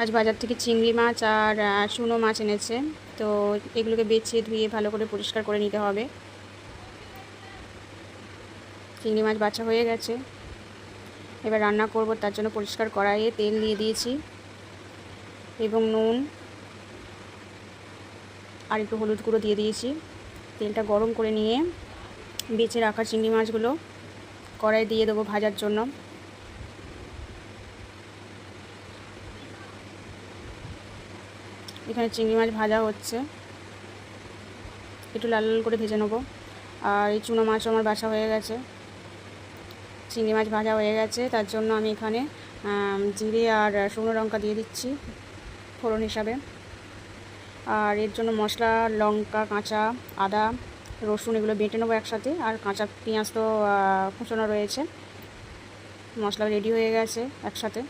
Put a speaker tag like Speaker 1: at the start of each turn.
Speaker 1: আজ বাজার থেকে চিংড়ি মাছ আর চুনো মাছ এনেছে। তো এগুলোকে বেছে ধুয়ে ভালো করে পরিষ্কার করে নিতে হবে। চিংড়ি মাছ বাছা হয়ে গেছে, এবার রান্না করব। তার জন্য পরিষ্কার কড়াইয়ে তেল দিয়ে দিয়েছি এবং নুন আর একটু হলুদ গুঁড়ো দিয়ে দিয়েছি। তেলটা গরম করে নিয়ে বেছে রাখা চিংড়ি মাছগুলো কড়াইয়ে দিয়ে দেবো ভাজার জন্য। এখানে চিংড়ি মাছ ভাজা হচ্ছে, একটু লাল লাল করে ভেজে নেবো। আর এই চুনো মাছও আমার বাছা হয়ে গেছে, চিংড়ি মাছ ভাজা হয়ে গেছে। তার জন্য আমি এখানে জিরে আর শুকনো লঙ্কা দিয়ে দিচ্ছি ফোড়ন হিসাবে। আর এর জন্য মশলা, লঙ্কা, কাঁচা আদা, রসুন এগুলো বেটে নেবো একসাথে। আর কাঁচা পেঁয়াজ তো কুচনো রয়েছে। মশলা রেডি হয়ে গেছে একসাথে।